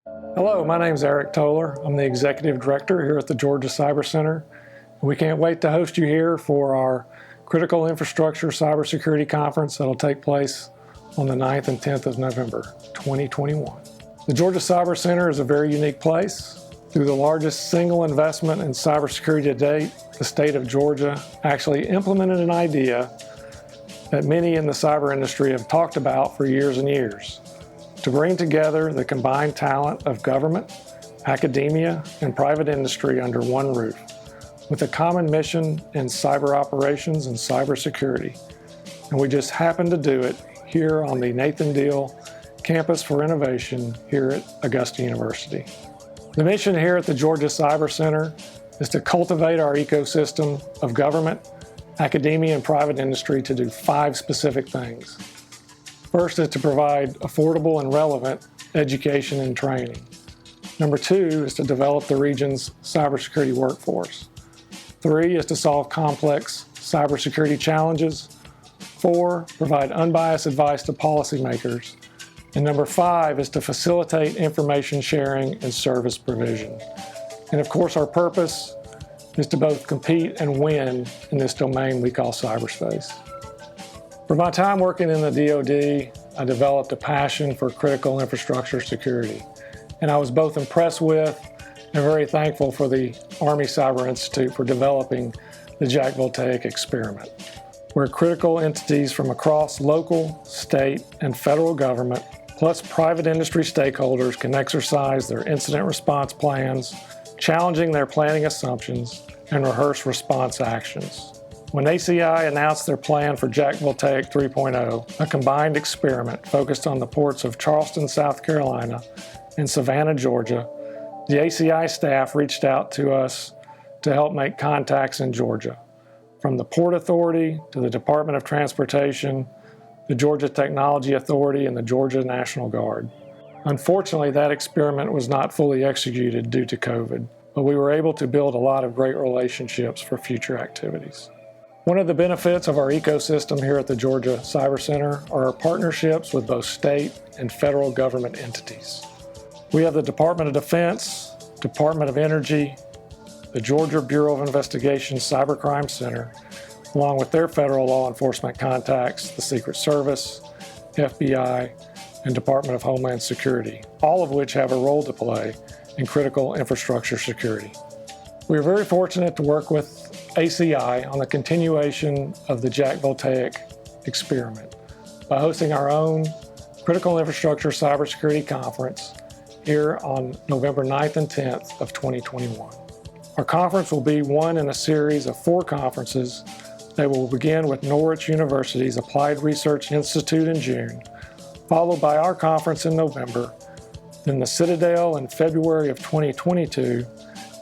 Hello, my name is Eric Toller. I'm the Executive Director here at the Georgia Cyber Center. We can't wait to host you here for our Critical Infrastructure Cybersecurity Conference that will take place on the 9th and 10th of November, 2021. The Georgia Cyber Center is a very unique place. Through the largest single investment in cybersecurity to date, the state of Georgia actually implemented an idea that many in the cyber industry have talked about for years and years: to bring together the combined talent of government, academia, and private industry under one roof, with a common mission in cyber operations and cybersecurity. And we just happen to do it here on the Nathan Deal Campus for Innovation here at Augusta University. The mission here at the Georgia Cyber Center is to cultivate our ecosystem of government, academia, and private industry to do 5 specific things. First is to provide affordable and relevant education and training. Number 2 is to develop the region's cybersecurity workforce. 3 is to solve complex cybersecurity challenges. 4, provide unbiased advice to policymakers. And number 5 is to facilitate information sharing and service provision. And of course, our purpose is to both compete and win in this domain we call cyberspace. For my time working in the DoD, I developed a passion for critical infrastructure security. And I was both impressed with and very thankful for the Army Cyber Institute for developing the Jack Voltaic experiment, where critical entities from across local, state, and federal government, plus private industry stakeholders, can exercise their incident response plans, challenging their planning assumptions, and rehearse response actions. When ACI announced their plan for Jack Voltaic 3.0, a combined experiment focused on the ports of Charleston, South Carolina, and Savannah, Georgia, the ACI staff reached out to us to help make contacts in Georgia, from the Port Authority to the Department of Transportation, the Georgia Technology Authority, and the Georgia National Guard. Unfortunately, that experiment was not fully executed due to COVID, but we were able to build a lot of great relationships for future activities. One of the benefits of our ecosystem here at the Georgia Cyber Center are our partnerships with both state and federal government entities. We have the Department of Defense, Department of Energy, the Georgia Bureau of Investigation Cybercrime Center, along with their federal law enforcement contacts, the Secret Service, FBI, and Department of Homeland Security, all of which have a role to play in critical infrastructure security. We are very fortunate to work with ACI on the continuation of the Jack Voltaic experiment by hosting our own Critical Infrastructure Cybersecurity Conference here on November 9th and 10th of 2021. Our conference will be one in a series of 4 conferences that will begin with Norwich University's Applied Research Institute in June, followed by our conference in November, then the Citadel in February of 2022,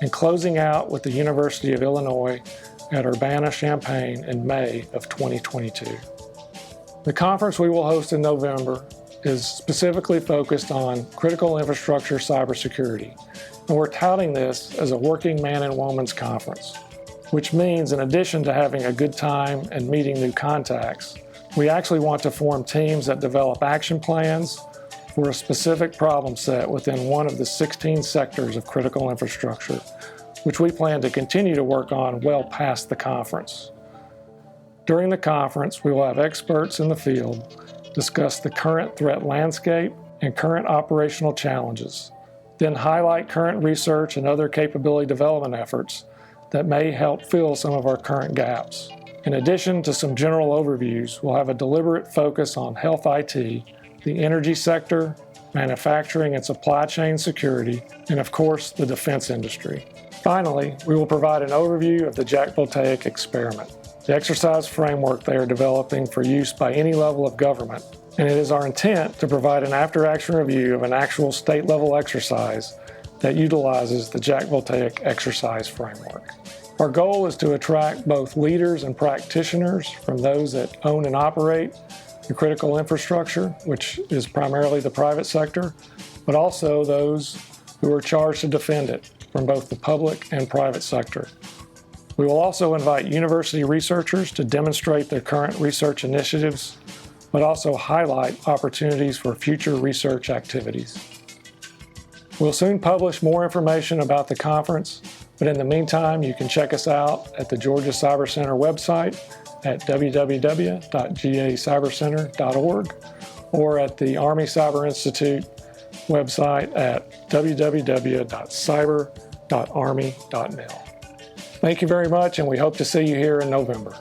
and closing out with the University of Illinois at Urbana-Champaign in May of 2022. The conference we will host in November is specifically focused on critical infrastructure cybersecurity, and we're touting this as a working man and woman's conference, which means in addition to having a good time and meeting new contacts, we actually want to form teams that develop action plans for a specific problem set within one of the 16 sectors of critical infrastructure, which we plan to continue to work on well past the conference. During the conference, we will have experts in the field discuss the current threat landscape and current operational challenges, then highlight current research and other capability development efforts that may help fill some of our current gaps. In addition to some general overviews, we'll have a deliberate focus on health IT, the energy sector, manufacturing and supply chain security, and of course, the defense industry. Finally, we will provide an overview of the Jack Voltaic experiment, the exercise framework they are developing for use by any level of government, and it is our intent to provide an after-action review of an actual state-level exercise that utilizes the Jack Voltaic exercise framework. Our goal is to attract both leaders and practitioners from those that own and operate the critical infrastructure, which is primarily the private sector, but also those who are charged to defend it from both the public and private sector. We will also invite university researchers to demonstrate their current research initiatives, but also highlight opportunities for future research activities. We'll soon publish more information about the conference, but in the meantime, you can check us out at the Georgia Cyber Center website at www.gacybercenter.org or at the Army Cyber Institute website at www.cyber.army.mil. Thank you very much, and we hope to see you here in November.